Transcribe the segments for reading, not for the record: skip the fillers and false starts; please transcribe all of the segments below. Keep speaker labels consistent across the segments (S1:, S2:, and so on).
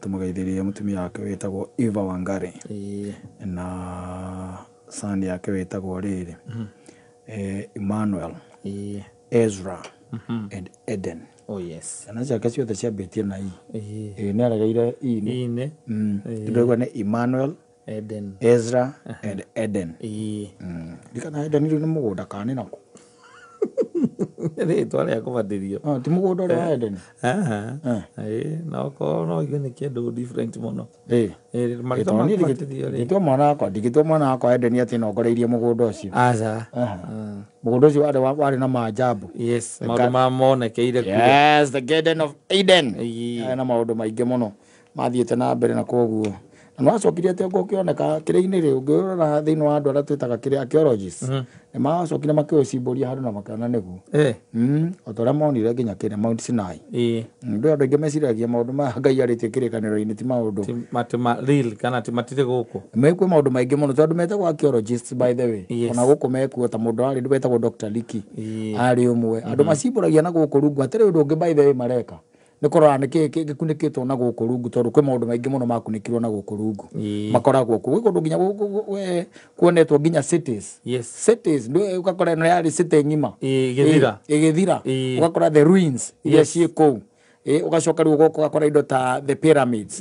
S1: Tumugeithirie mutumia wake witagwo Eva Wangari na son yake witagwo riri Emmanuel, Ezra and Eden.
S2: Oh yes.
S1: Ciana ciake ciothe ciambĩtie na nĩ aregeire ini ndĩraigua nĩ Emmanuel,
S2: Eden,
S1: Ezra and Eden. Ndikana Eden rĩu nĩ mũgũnda kana nĩ nako
S2: rĩtwa rĩa kũbatithio
S1: ti mũgũnda ũrĩa wa Eden.
S2: No igwe nĩ kĩndũ different mũno.
S1: Ndigĩtua mwana wakwa Eden atĩ nongoreirie mũgũnda ũcio. Mũgũnda ũcio warĩ na maajabu.
S2: Yes, maũndũ mamonekeire kuo.
S1: Yes, the Garden of Eden. Na maũndũ maingĩ mũno mathiĩte na mbere na koguo no acokire atĩ gũkĩoneka kĩrĩa-inĩ rĩu ũngĩrora thĩinĩ wa andũ arĩa twĩtaga kĩrĩa archaeologists nĩ macokire makĩũcimbũria handũ na makĩona nĩguo o ta ũrĩa monire nginya kĩrĩa Mount Sinai. Andũ aingĩ meciragia maũndũ maya Ngai arĩtie kĩrĩkanĩro-inĩ ti maũndũ
S2: real kana ti matirĩ gũkũ.
S1: Mekuo maũndũ maingĩ mũno tondũ metagwo archaeologists by the way. Ona gũkũ mekuo ta mũndũ arĩ wetagwo Dr. Liki arĩ ũmwe. Andũ macimbũragia na gũkũ rungu hatarĩ ũndũ ũngĩ by the way mareka. Nĩ korora nĩ gĩkunĩkĩtwo na gũkũ rungu tondũ kwĩ maũndũ maingĩ mũno makunĩkirwo na gũkũ rungu makoragwo kuo gwĩ kũndũ nginya kuonetwo nginya cities. Cities ndio ũgakora no yarĩ city ng'ima igĩthira ũgakora the ruins iria ciĩ kũu ugacoka rĩu ũgakora indo ta the pyramids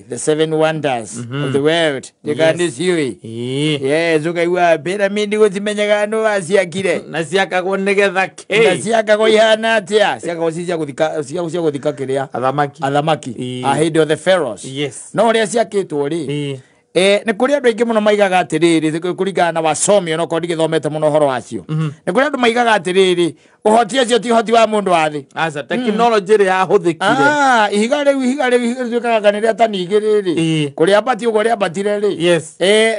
S1: the seven wonders of the world ndĩkani ciũĩ. Yes, ũkaigua pyramid gũtimenyaga nũ waciakire
S2: na ciakagwo nĩgetha
S1: na ciakagwo ihana atĩa ciakagwo cia gũthika kĩrĩa athamaki hĩndĩ of the pharaohs. No ũrĩa ciakĩtwo rĩ nĩ kũrĩ andũ aingĩ mũno maigaga atĩrĩrĩ kũringana na wacomi ona korwo ndigĩthomete mũno ũhoro wacio nĩ kũrĩ andũ maigaga atĩrĩrĩ ũhoti ũcio ti ũhoti wa mũndũ wa thĩ
S2: tekinoronjĩ ĩrĩa yahũthĩkire
S1: ihiga rĩu rĩtuĩkaga nĩ rĩa tani igĩrĩ rĩ kũrĩa ambatie ũguo rĩambatire rĩ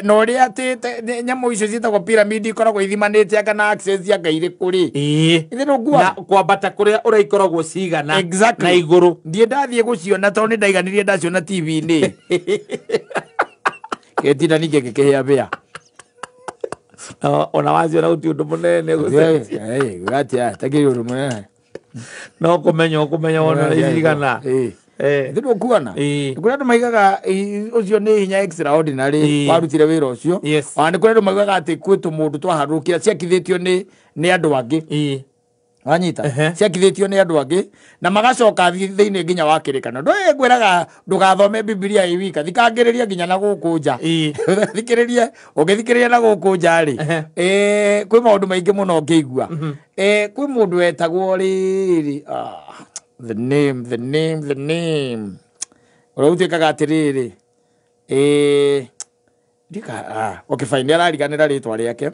S1: na ũrĩa atĩ nyamũ icio ciĩtagwo pyramid ikoragwo ithimanĩte kana access ya Ngai ĩrĩ kũrĩ
S2: na kwambata kũrĩa ũraikoragwo cigana na igũrũ
S1: ndiĩ ndathiĩ gũciona tondũ nĩ ndaiganirie ndaciona TV-inĩ Ketina nige kekehea bea.
S2: Ona waziona uti ũndũ mũnene
S1: gũcenjia. Gatia takiri ũndũ mũnene.
S2: No kũmenya ona igana.
S1: Ndĩrĩ kuona. Kũrĩ andũ maigaga ũcio nĩ hinya extraordinary warutire wĩra ũcio. Ona kũrĩ andũ maigaga atĩ kwĩtũ mũndũ twaharũkĩra ciakithĩtio nĩ andũ angĩ. Wanyita ciakithĩtio nĩ andũ angĩ na magacoka thĩinĩ nginya wa kĩrĩkanĩro. Ndũĩ ngwĩraga ndũgathome Biblia ĩwika thikangĩrĩria nginya na gũkũ nja. Ũngĩthikĩrĩria na gũkũ nja rĩ kwĩ maũndũ maingĩ mũno ũngĩigua. Kwĩ mũndũ wetagwo rĩrĩ the name ũrĩa ũtuĩkaga atĩrĩrĩ okay fine nĩ arariganĩra rĩtwa rĩake.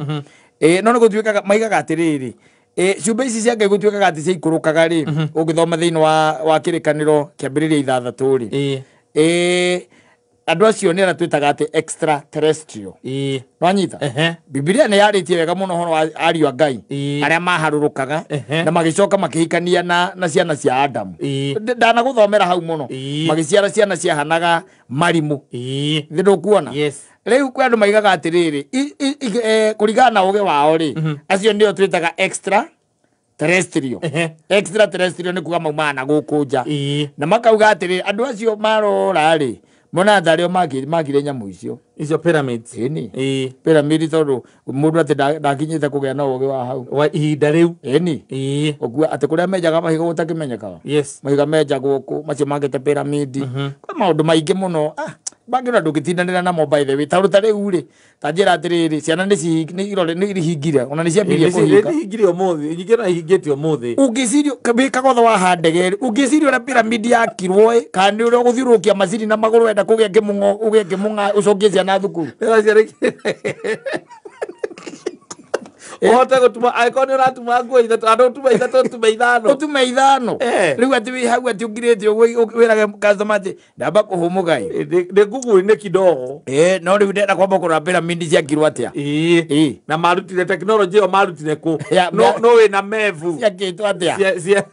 S1: No nĩ gũtuĩkaga maigaga atĩrĩrĩ ciũmbe ici cia Ngai gũtuĩkaga atĩ ciaikũrũkaga rĩ ũngĩthoma thĩinĩ wa kĩrĩkanĩro kĩambĩrĩria 6 rĩ andũ acio nĩ twĩtaga atĩ extraterrestrial. Wanyita Biblia nĩ yarĩtie wega mũno ũhoro wa ariũ a Ngai arĩa maharũrũkaga na magĩcoka makĩhikania na ciana cia Adamu. Ndanagũthomera hau mũno magĩciara ciana ciahanaga marimũ. Ndũkuona rĩu kwĩ andũ maigaga atĩrĩrĩ kũringana na ũgĩ wao rĩ acio nĩo twĩtaga extraterrestrial. Extraterrestrial nĩ kuga maumaga na gũkũ nja na makauga atĩrĩrĩ andũ acio marora rĩ mona tharĩo makire nyamũ icio
S2: pyramids
S1: pyramid tondũ mũndũ atĩ ndakinyĩte kũgĩa na ũgĩ wa hau
S2: wa ihinda rĩu
S1: ũguo atĩ kũrĩa menjaga mahiga gũtakĩmenyekaga mahiga menjagwo kũ macio mangĩte pyramid kwĩ maũndũ maingĩ mũno bangĩra ndũgĩtindanĩra namo by the way ta rĩu rĩ ta njĩra atĩrĩrĩ ciana nĩ ihingire ona nĩ ciambirie kũhinga
S2: ihingire ũmũthĩ nyingĩ na ihingĩte ũmũthĩ
S1: ũngĩcirio wĩkaga othe wa handege ũngĩcirio na pyramid yakirwo kana nĩ ũrĩa gũthiũrũkia macini na magũrũ wenda kũgĩa kĩmũng'a ũcokie ciana thukuru
S2: Ohote gũtuma aikoni ũratuma nguo ithatũ andũ ũtume ithano
S1: rĩu atĩ wĩ hau atĩ ũngirĩte ũguo wĩrage customer atĩ ndamba kũhũmũga
S2: nĩ Google-inĩ kidogo
S1: no rĩu ndenda kwamba kũrora pyramid ciakirwo atĩa
S2: na marutire tekinoronjĩ ĩyo marutire kũ no wĩna mevu
S1: ciakĩtwo atĩa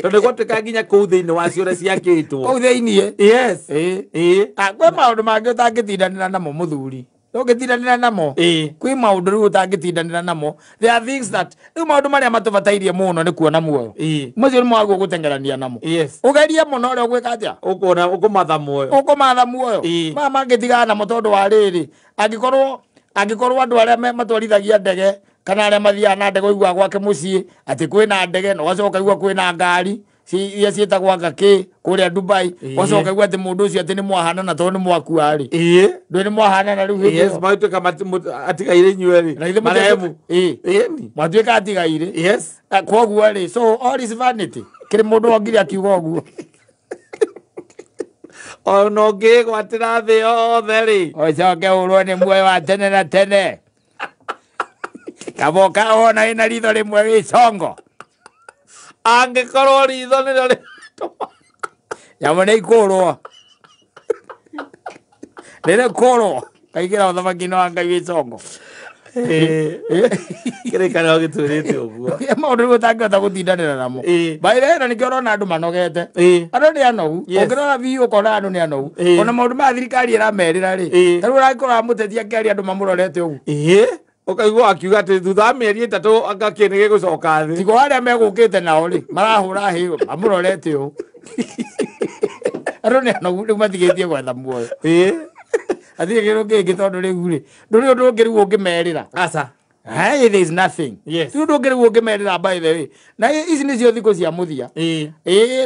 S2: tondũ gwatuĩka nginya kũu thĩinĩ wacio ũrĩa ciakĩtwo
S1: kũu thĩinĩ
S2: yes
S1: kwĩ maũndũ mangĩ ũtangĩtindanĩra namo mũthuri Ndũngĩtindanĩra namo kwĩ maũndũ rĩu ũtangĩtindanĩra namo. There are things that rĩu maũndũ marĩa matũbatairie mũno nĩ kuona muoyo macio nĩ mwagwo gũteng'erania namo ũgerie mũno ũrĩa ũgwĩka atĩa
S2: ũkũmatha
S1: muoyo maya mangĩtigana namo tondũ wa rĩrĩ angĩkorwo andũ arĩa matwarithagia ndege kana arĩa mathiaga na ndege ũiguaga gwake mũciĩ atĩ kwĩna ndege na ũgacoka igua kwĩna ngari iria ciĩtagwo ngakĩ kũrĩa Dubai ũgacoka igua atĩ mũndũ ũcio atĩ nĩ mwahanana tondũ nĩ mwakuarĩ ndũĩ nĩ mwahanana rĩu
S2: atigaire inyuerĩ
S1: marehemu mwatuĩka atigaire koguo rĩ so all is vanity kĩrĩ mũndũ ongire akiuga ũguo
S2: ona ũngĩgwatĩra thĩ yothe rĩ
S1: ũcoke ũrwo nĩ muoyo wa tene na tene kaboka wona ĩna ritho rĩmwe wĩ congo
S2: angĩkorwo ritho nĩrĩo rĩtũma
S1: nyamũ nĩ ikũrwo nĩrĩkũrwo kaingĩra ũthamaki-inĩ wa Ngai wĩ congo
S2: kĩrĩkanĩro gĩtwĩrĩte ũguo
S1: maũndũ rĩu ũtangĩhota gũtindanĩra namo baitha ĩno nĩkĩo ũrona andũ manogete andũ nĩ anogu ũngĩrora biũ ũkona andũ nĩ anogu ona maũndũ maya thirikari ĩramerĩra rĩ tarĩu ũragĩkorwo mũteti akĩaria andũ mamũrorete ũguo
S2: ũkaigua akiuga atĩ thutha wa mĩeri ĩtatũ ngakĩ nĩ gĩgũcoka thĩ
S1: tigo arĩa megũkĩte nao rĩ marahũra hĩ mamũrorete ũũ andũ nĩ anogu rĩu matigĩtie gwetha muoyo athire kĩrũ kĩngĩ tondũ rĩu rĩ ndũrĩ ũndũ ũngĩ rĩu ũngĩmerĩra
S2: aca
S1: hey, there is nothing rĩu ũndũ ũngĩ rĩu ũngĩmerĩra by the way na ici nĩcio thikũ cia mũthia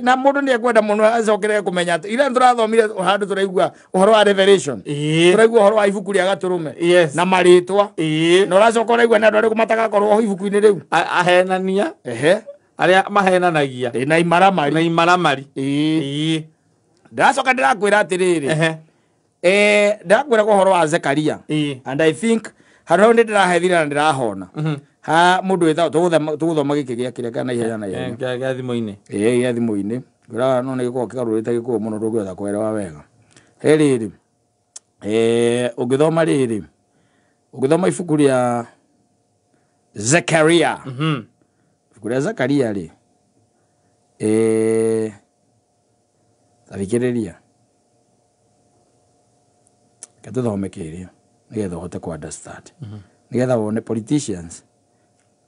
S1: na mũndũ nĩ ekwenda mũno acokerere kũmenya atĩ ira tũrathomire handũ tũraigua ũhoro wa revelation tũraigua ũhoro wa ibuku rĩa Gatũrũme na marĩtwa na ũracoka ũraigua nĩ andũ arĩkũ matagakorwo ibuku-inĩ rĩu
S2: ahenania arĩa mahenanagia
S1: na
S2: imaramari
S1: ndacoka ndĩrakwĩra atĩrĩrĩ ndakwĩra ũhoro wa Zekaria and I think harau nĩ ndĩrahethira na ndĩrahona ha mũndũ wĩtagwo tũgũthoma gĩkĩ gĩa kĩrĩa kana ihenya na ihenya
S2: gĩa thimũ-inĩ
S1: gĩa thimũ-inĩ ngĩra no nĩ gĩkorwo kĩgarũrĩte gĩkũũ mũno ndũngĩhota kũelewa wega he rĩrĩ ũngĩthoma ibuku rĩa Zekaria ibuku rĩa Zekaria rĩ tathikĩrĩria katũthome kĩrĩa nĩgetha ũhote ku understand nĩgetha wone politicians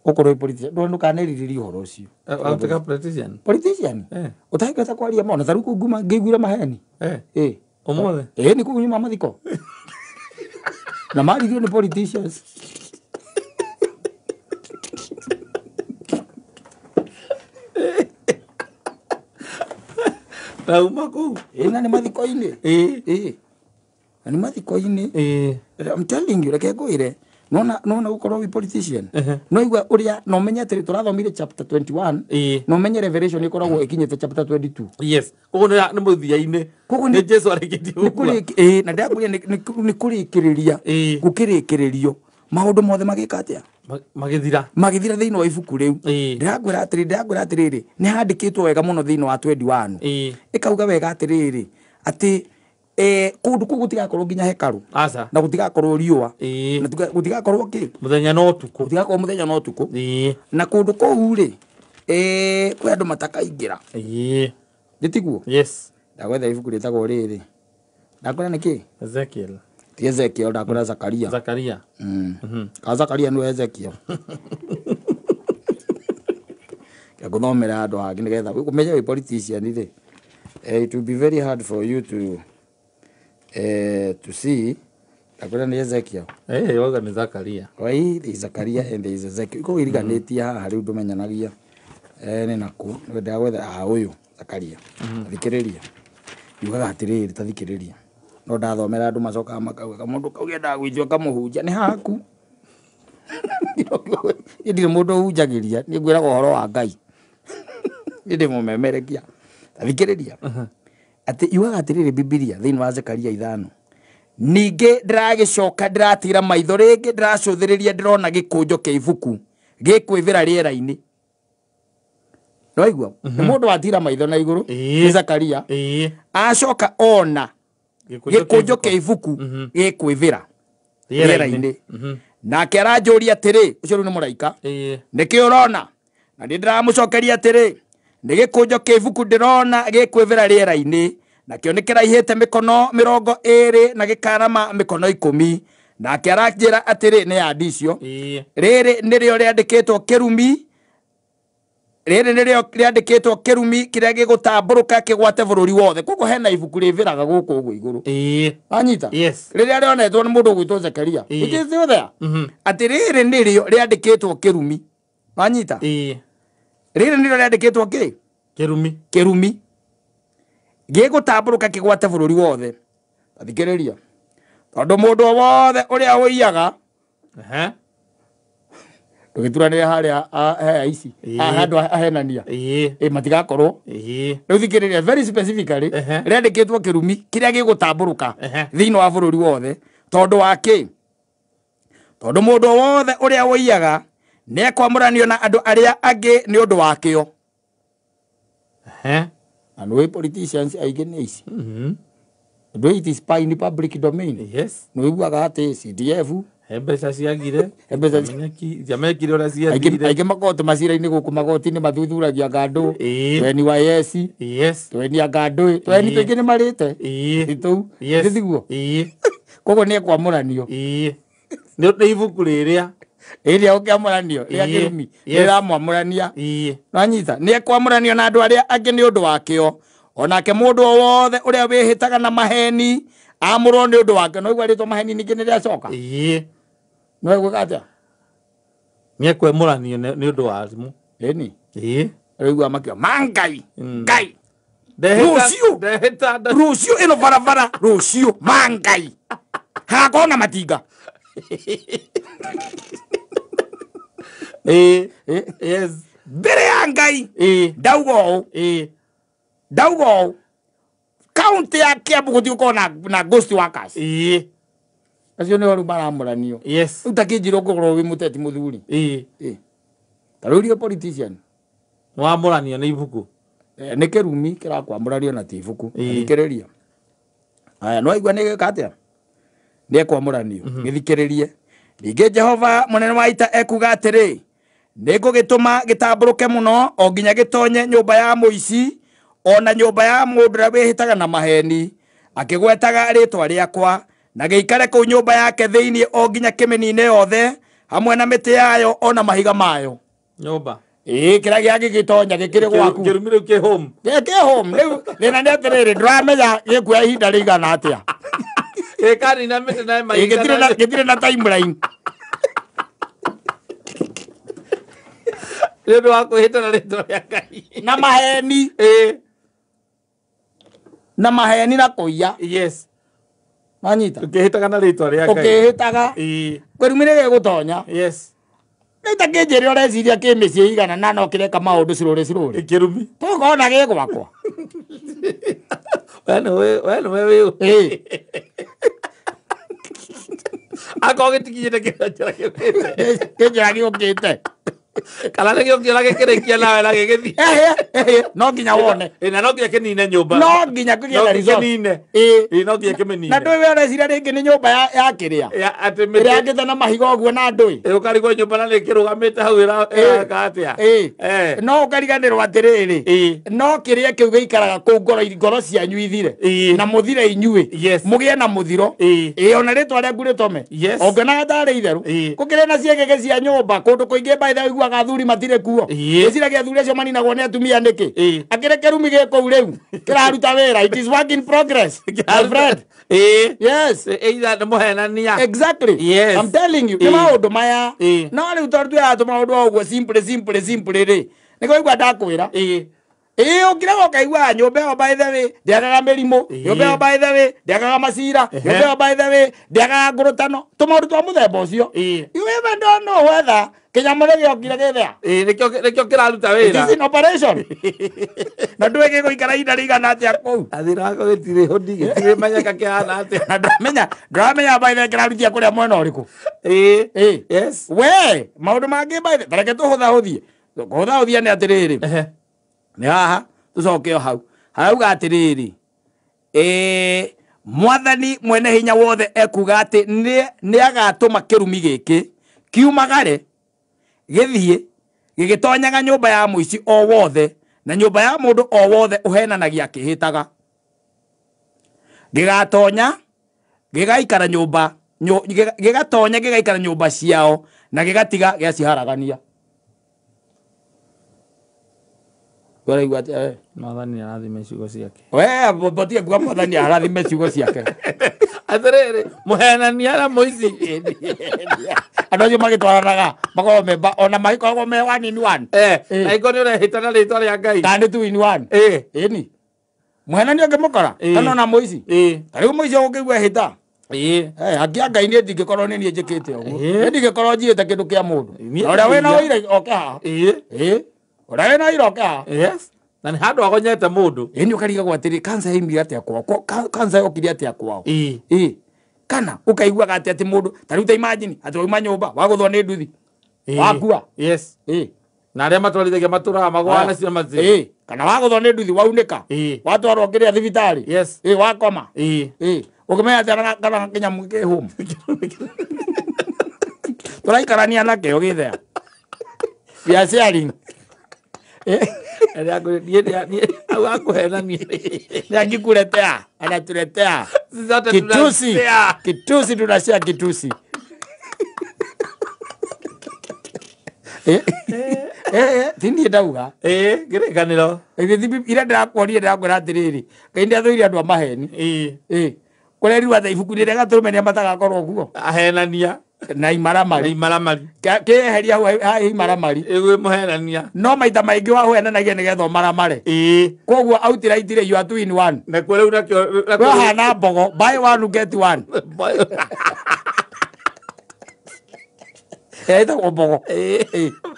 S1: ũkorwo politician ndũkanĩrirĩria ũhoro ũcio politician ũtangĩhota kwaria maũndũ ta rĩu kũnguma ngĩiguire maheni
S2: ũmũthĩ
S1: nĩ kũgunyuma mathiko na maririo nĩ politicians
S2: nauma kũu
S1: na nĩ mathiko-inĩ na nĩ mathiko-inĩ I'm telling you reke ngwĩre nona gũkorwo wĩ politician no igua ũrĩa no menye atĩ tũrathomire chapter 21 no menye revelation ĩkoragwo ĩkinyĩte chapter 22
S2: koguo nĩ mũthia-inĩ nĩ Jesũ arĩkĩtie
S1: ũguo na ndakũria nĩ kũrĩkĩrĩria gũkĩrĩkĩrĩrio maũndũ mothe magĩka atĩa magĩthira thĩinĩ wa ibuku rĩu ndĩrakwĩra atĩrĩrĩ nĩ handĩkĩtwo wega mũno thĩinĩ wa 21 ĩkauga wega atĩrĩrĩ atĩ kũndũ kũu gũtigakorwo nginya hekaru na gũtigakorwo riũa na gũtigakorwo kĩ
S2: mũthenya no ũtukũ
S1: gũtigakorwo mũthenya no ũtukũ na kũndũ kũu rĩ kwĩ andũ matakaingĩra nĩtiguo ndagwetha ibuku rĩtagwo rĩrĩ ndakwĩra nĩkĩ
S2: Ezekiel
S1: ti Ezekiel ndakwĩra Zakaria ka Zakaria nĩwe Ezekiel ngũthomera andũ angĩ nĩgetha ũmenye wĩ politician rĩ it will be very hard for you to see ndakwĩra nĩ Ezekiel
S2: yoga nĩ Zakaria
S1: wai there is Zakaria and there is Ezekiel ko iriganĩtie haha rĩu ndũmenyanagia nĩ naku ndagwetha ũyũ Zakaria thikĩrĩria yugaga atĩrĩrĩ tathikĩrĩria no ndathomera andũ macokaga makauga mũndũ kauge ndagwĩjwo kamũhunja nĩ haku ndirĩ mũndũ ũhunjagĩria nĩ ngwĩraga ũhoro wa Ngai ndĩ mũmemerekia tathikĩrĩria atĩ yugaga atĩrĩrĩ Biblia thĩinĩ wa Zekaria 5 ningĩ ndĩragĩcoka ndĩratira maitho rĩngĩ ndĩracũthĩrĩria ndĩrona gĩkũnjo kĩa ibuku gĩkwĩvĩra rĩera-inĩ no igua nĩ mũndũ watira maitho na igũrũ nĩ Zekaria acoka ona gĩkũnjo kĩa ibuku gĩkwĩvĩra rĩera-inĩ nake aranjũria atĩrĩ ũcio rĩu nĩ mũraika nĩkĩ ũrona na nĩ ndĩramũcokeria atĩrĩ nĩ gĩkũnjo kĩa ibuku ndĩrona gĩkwĩvĩra rĩera-inĩ nakĩo nĩ kĩraihĩte mĩkono 20 na gĩkarama mĩkono 10 nake aranjĩra atĩrĩ nĩ andicio rĩrĩ nĩrĩo rĩandĩkĩtwo kĩrumi rĩrĩ nĩrĩo rĩandĩkĩtwo kĩrumi kĩrĩa gĩgũtambũrũka kĩgwate bũrũri wothe koguo hena ibuku rĩvĩraga gũkũ ũguo igũrũ anyita rĩrĩa rĩonetwo nĩ mũndũ ũgwĩtwo Zekaria ithiothe atĩ rĩrĩ nĩrĩo rĩandĩkĩtwo kĩrumi anyita rĩrĩ nĩrĩo rĩandĩkĩtwo kĩrumi gĩgũtambũrũka kĩgwate bũrũri wothe athikĩrĩria tondũ mũndũ wothe ũrĩa ũiyaga ndũgĩturanĩre harĩa ici handũ ahenania matigakorwo rĩu thikĩrĩria very specifically rĩandĩkĩtwo kĩrumi kĩrĩa gĩgũtambũrũka thĩinĩ wa bũrũri wothe tondũ wa kĩ tondũ mũndũ wothe ũrĩa ũiyaga nĩ ekwamũranio na andũ arĩa angĩ nĩ ũndũ wakĩo na nĩ politicians aingĩ nĩ ici do it is in public domain no iguaga atĩ CDF
S2: mbeca ciagire jamekire ora ciathire
S1: aingĩ magoti macira-inĩ gũkũ magoti-inĩ mathuthuragia ngandũ tweni wa tweni ngandũ tweni tũingĩ nĩ marĩte itũ thiguo koguo nĩ ekwamũranio
S2: nĩ ibuku rĩrĩa
S1: ũkĩamũranio rĩa kĩrumi rĩramwamũrania nanyita nĩ ekwamũranio na andũ arĩa angĩ nĩ ũndũ wakĩo onake mũndũ wothe ũrĩa wĩhĩtaga na maheni amũrwo nĩ ũndũ wake no igwa rĩtwo maheni ningĩ nĩ rĩacoka no igwa atĩa
S2: nĩ ekwamũranio nĩ ũndũ wa arimũ
S1: igwa makĩo mangai ngai rũciũ ĩno barabara rũciũ mangai hagakorwo na matinga mbere ya ngai ndauga ũũ kaunti ya Kiambu gũthiĩ gũkorwo na ghost workers acio nĩo rĩu maramũranio rĩu ta Kĩnjĩrũ ũngĩkorwo wĩ mũteti mũthuri ta rĩu rio politician
S2: wamũranio nĩ ibuku
S1: nĩ kĩrumi kĩrakwamũranio na ti ibuku thikĩrĩria aya no igua nĩ gĩka atĩa nĩ ekwamũranio gĩthikĩrĩrie ningĩ Jehova mũnene wa ita ekuga atĩrĩ nĩ ngũgĩtũma gĩtambũrũke mũno o nginya gĩtonye nyũmba ya mũici ona nyũmba ya mũndũ ũrĩa wĩhĩtaga na maheni akĩgwetaga rĩtwa rĩakwa na gĩikare kũu nyũmba yake thĩinĩ o nginya kĩmĩnine yothe hamwe na mĩtĩ yayo ona mahiga mayo
S2: nyũmba
S1: kĩrĩa gĩagĩgĩtonya gĩkĩrĩ gwaku
S2: kĩrumi rĩu kĩ home
S1: rĩu thĩna nĩ atĩrĩrĩ ndũramenya gĩkuoya ihinda rĩigana atĩa
S2: gĩkanina mĩtĩ na mahiga
S1: gĩtirĩ na timeline
S2: nĩ ũndũ wa kwĩhĩtana rĩtwa rĩa Ngai
S1: na maheni na maheni na kũiya manyita
S2: ũkĩhĩtaga na rĩtwa rĩa Ngai
S1: ũkĩhĩtaga kĩrumi nĩ gĩgũtonya rĩu ta Kĩnjĩrĩ ũreciria kĩ mĩciĩ igana na no kĩreka maũndũ cirũrĩ
S2: kĩrumi
S1: tũkona gĩ gwakwa
S2: we akorwo gĩtikinyĩte
S1: Kĩnjĩra gĩũkĩte
S2: kana nĩ gĩũkĩra gĩkĩrĩkia nawe na gĩgĩthiĩ
S1: no nginya wone
S2: na no nginya kĩnine nyũmba
S1: no nginya kũgĩa na resort
S2: no nginya kĩmĩnine
S1: na ndũĩ ũreciria rĩngĩ nĩ nyũmba ya kĩrĩa ĩrĩa angĩte na mahiga ũguo na ndũĩ
S2: ũkarigwo nyũmba na nĩkĩrũgamĩte hau ĩraka atĩa
S1: no ũkariganĩrwo atĩrĩrĩ no kĩrĩa kĩu gĩikaraga kũu ngoro cianyu ithire na mũthire inyuĩ mũgĩe na mũthiro ona rĩtwa rĩaku rĩtome ongenaga tarĩ itherũ gũkĩrĩ na ciĩgĩgĩ cia nyũmba kũndũ kũingĩ baitha iguaga athuri matirĩ kuo gĩciragia athuri acio maninagwo nĩ atumia nĩkĩ akĩrĩ kĩrumi gĩkũu rĩu kĩraruta wĩra it is work in progress my friend yes
S2: mũhenania
S1: exactly I'm telling you nĩ maũndũ maya no rĩu tondũ tuoyaga tũmaũndũ ũguo simple rĩ nĩguo igua ndakwĩra ũkĩrega ũkaigua nyũmba ĩyo by the way ndĩagaga mĩrimũ nyũmba ĩyo by the way ndĩagaga macira nyũmba ĩyo by the way ndĩagaga ngũrũtano tũmaũndũ twa mũthemba ũcio you even don't know whether kĩnyamũ nĩ gĩokire gĩthĩa
S2: nĩkĩo kĩraruta wĩra
S1: it is in operation na ndũĩ gĩgũikara ihinda rĩigana atĩa kũu
S2: athira wako gĩtirĩ hodi gĩtirĩ menyeka kĩhana atĩa
S1: na ndũramenya by the way kĩrarutia kũrĩa mwena ũrĩkũ
S2: yes
S1: we maũndũ mangĩ by the way reke tũhũthahũthie nĩ atĩrĩrĩ nĩ haha tũcoke o hau harauga atĩrĩrĩ mwathani mwene hinya wothe ekuga atĩ nĩ agatũma kĩrumi gĩkĩ kiumagare gĩthiĩ gĩgĩtonyaga nyũmba ya mũici o wothe na nyũmba ya mũndũ o wothe ũhenanagia akĩhĩtaga gĩgatonya gĩgaikara gĩgatonya gĩgaikara nyũmba ciao na gĩgatiga gĩaciharagania. Waraigua atĩa?
S2: Mwathani arathime ciugo ciake.
S1: Botie kuga Mwathani arathime ciugo ciake.
S2: Atĩrĩrĩ, mũhenania na mũici.
S1: Andũ acio magĩtwaranaga makoragwo me ona magĩkoragwo me 1 in 1.
S2: Na iko nĩ ũrehĩta na rĩtwa rĩa Ngai.
S1: Kana nĩ 2 in 1. Ĩni. Mũhenania ũngĩmũkora kana ona mũici. Tarĩu mũici ũngĩigua hĩta. Akia Ngai nĩ ndingĩkorwo nĩ niĩ njĩkĩte ũguo. Nĩ ndingĩkorwo njiyĩte kĩndũ kĩa mũndũ. Ũrĩa wĩna ũira oke haha. Ũrĩa wĩna ũira oke haha.
S2: Na nĩ handũ agonyete mũndũ.
S1: Ĩni ũkarigagwo atĩrĩ kanca ĩmire atĩa kwao. Kanca yokire atĩa kwao. Kana ũkaiguaga atĩ mũndũ tarĩu ta imagine atĩ wauma nyũmba wagũthwo nĩ nduthi. Wakua.
S2: Na arĩa matwarithagia matũraga magwana cio mathiĩ.
S1: Kana wagũthwo nĩ nduthi waunĩka. Watwarwo kĩrĩa thibitarĩ. Wakoma. Ũkĩmenya atĩ kana kĩnyamũ kĩ home. Tũraikarania nakĩo gĩthea. We are sharing.
S2: Au akuhenania.
S1: Nĩangĩkuletea, anatuletea. Kitusi tunashare kitusi. Tindi ndauga.
S2: Kĩrĩkanĩro.
S1: Ira ndĩrakuonia ndĩrakwĩra atĩrĩrĩ. Ngai nĩathũire andũ a maheni. Kũrerirwo atĩ ibuku-inĩ rĩa Gatũrũme nĩ matagakorwo kuo.
S2: Ahenania.
S1: Na imaramari.
S2: Imaramari.
S1: Kĩeheria hau imaramari.
S2: Ĩgwĩ mũhenania.
S1: No maita maingĩ wahenanagia nĩgetha ũmaramare. Koguo outright you are 2 in 1.
S2: Na kũrĩa unakĩo.
S1: Wahana mbogo. Buy 1 get 1. Ĩtagwo mbogo.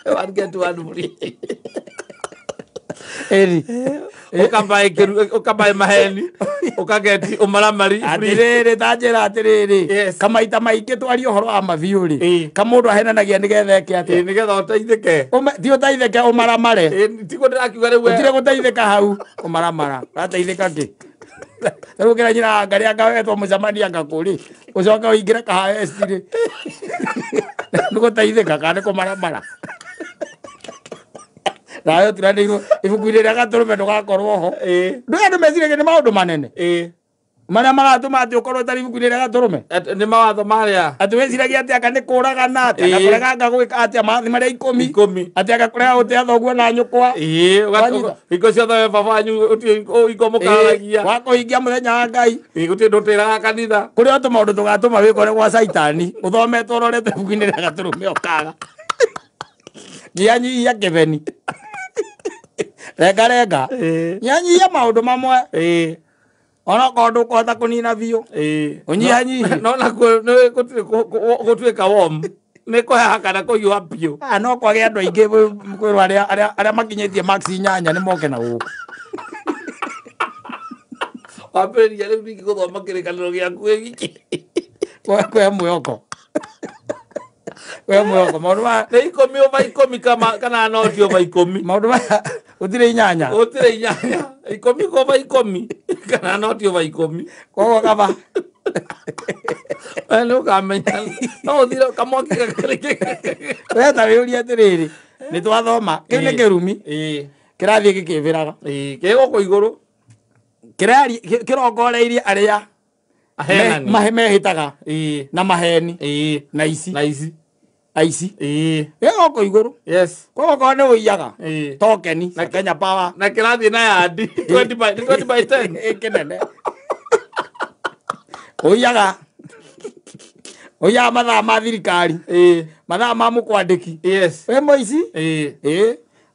S2: 1 get 1 free. Ukabai maheni. Ukageti umaramari.
S1: Atĩrĩrĩ tanjĩra atĩrĩrĩ. Kamaita maingĩ twaria ũhoro wa mabiũ-rĩ. Kamũndũ ahenanagia nĩgetha eke atĩa.
S2: Nĩgetha ũteithĩke.
S1: Ti ũteithĩke ũmaramare.
S2: Tiguo ndĩrakiuga rĩu.
S1: Ũtire gũteithĩka hau ũmaramara. Ũrateithĩka kĩ? Rĩu kĩra nyina Ngarĩ angawetwo mũcemania ngakũrĩ. Ũcoke ũingĩre kahaesti-rĩ. Nĩgũteithĩka kana nĩ kũmaramara. Nayo turanĩirwo ibuku-inĩ rĩa Gatũrũme ndũgakorwo ho. Andũ meciragia nĩ maũndũ manene. Marĩa magatũma atĩ ũkorwo ũtarĩ ibuku-inĩ rĩa Gatũrũme.
S2: Nĩ mawatho marĩa.
S1: Atĩ wĩciragia atĩ aka nĩ kũũragana atĩ aka kũreganga gwĩka atĩa mathi marĩa 10. Atĩ aka kũrega gũtea thoguo na nyũkwa.
S2: Hingo ciothe baba wanyu ikomũkaragia.
S1: Wakũhingia mũthenya wa Ngai.
S2: Gũtirĩ ndũtĩraga kanitha.
S1: Kũrĩ o tũmaũndũ tũgatũma wĩkore gwa caitani. Ũthomete ũrorete ibuku-inĩ rĩa Gatũrũme ũkaga. Nyanyihia kĩbeni. Renga. Nyanyihia maũndũ mamwe. Ona korwo ndũkũhota kũnina biũ. Ũnyihanyihie.
S2: No nakuo gũtuĩka warm. Nĩ kũheha kana kũhiũha biũ.
S1: No kwage andũ aingĩ kwĩrwo arĩa makinyĩtie max 8 nĩ moke na gũkũ.
S2: Wambĩrĩria rĩu ningĩ gũthoma kĩrĩkanĩro gĩaku wĩwiki.
S1: Kwe mwĩhoko. Maũndũ maya
S2: nĩ 10 over 10 kana noti over 10.
S1: Maũndũ maya gũtirĩ inyanya.
S2: 10 over 10 kana noti over 10.
S1: Koguo kaba.
S2: Nĩ ũkamenya. No ũthire kamwaki gakĩrĩ.
S1: Weta wĩũria atĩrĩrĩ. Nĩ twathoma. Kĩu nĩ kĩrumi. Kĩrathiĩ gĩkĩbĩraga.
S2: Kĩgũkũ igũrũ.
S1: Kĩrongoreirie arĩa mehĩtaga na maheni na ici. Aici. Gĩgũkũ igũrũ. Koguo korwo nĩ ũiyaga tokeni na Kenya Power.
S2: Na kĩrathiĩ na yandi 20 by 10.
S1: Kĩnene. Ũiyaga mathaa ma thirikari. Mathaa ma mũkwandĩki. Wĩ mũici.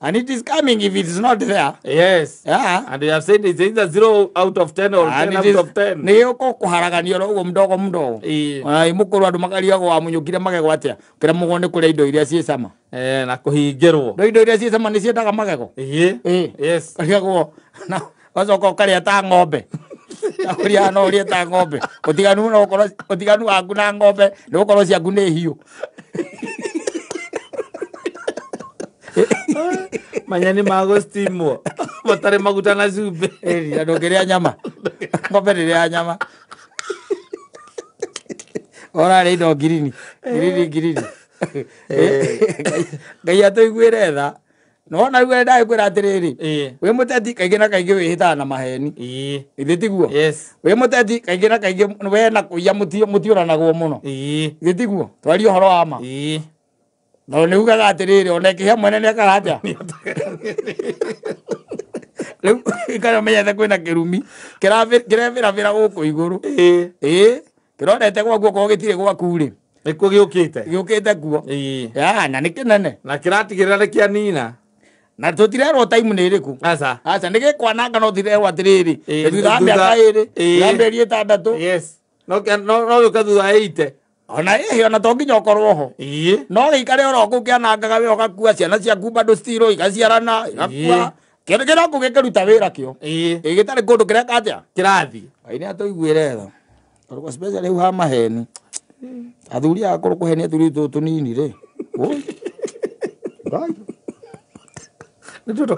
S1: And it is coming if it is not there.
S2: And they have said it's either 0 out of 10 or 10 out of 10.
S1: Nĩ ũkũharaganio ũguo mdogo. Mũkũrũ andũ makarigagwo wamunyũkire magego atĩa. Kĩramũgwo nĩ kũrĩa indo iria ciĩ cama.
S2: Na kũhingĩrwo.
S1: Indo iria ciĩ cama nĩ ciendaga magego. Karigagwo na wacoka ũkarĩa ta ng'ombe. Ũrĩa no ũrĩa ta ng'ombe. Ũtiganu waku na ng'ombe nĩ gũkorwo ciaku nĩ hiũ.
S2: Manyani mago steamwo. Matarĩ maguta na cumbĩ.
S1: Andũ ngĩrĩa nyama. Ng'ombe rĩrĩa nyama. Orarĩ indo ngirini. Ngai atũiguĩre tha. no na rĩu ndai kwĩra atĩrĩrĩ
S2: ĩ
S1: wĩ mũteti kaingĩ na kaingĩ wĩhĩtaga na maheni
S2: ĩ
S1: ithĩ tiguo
S2: yes
S1: wĩ mũteti kaingĩ na kaingĩ we na kũiya mũtiũranagwo mũno
S2: ĩ
S1: ithĩ tiguo twarie ũhoro wa ma
S2: ĩ
S1: no nĩ ugaga atĩrĩrĩ ona ĩkĩhe mwene nĩ akaga atĩa rĩu ĩkamenya kwĩna kĩrumi kĩrevĩravĩra gũkũ igũrũ ĩ kĩrorete gwaku okorwo gĩtirĩ gwaku rĩ
S2: nĩkuo gĩũkĩte
S1: gĩũkĩte kuo
S2: ĩ
S1: ya na nĩ kĩnene
S2: na kĩratigĩrĩra nĩ kĩanina
S1: na tũtirerwo taimu nĩ ĩrĩkũ
S2: aca
S1: aca nĩ gĩkwananga no tirerwo atĩrĩrĩ
S2: Ĩ,
S1: thutha wa
S2: thutha-
S1: mĩaka ĩrĩ
S2: Ĩ.
S1: thutha wa mĩeri ĩtandatũ
S2: yes no gĩũka thutha wa 80
S1: ona ĩhĩ ona to nginya ũkorwo ho
S2: ĩ
S1: no gĩikare oro kũu kĩanangaga we ũgakua ciana ciaku bado stiro igaciarana igakua kĩndũ kĩrĩa kũ gĩkĩruta wĩra kĩo
S2: ĩ
S1: gĩtarĩ kũndũ kĩreka atĩa
S2: kĩrathi
S1: Ngai nĩ atũiguĩre tha tondũ special rĩu ha maheni athuri agakorwo kũhenia tũrĩ tũtũ tũnini rĩ Ngai
S2: nĩ tũtũ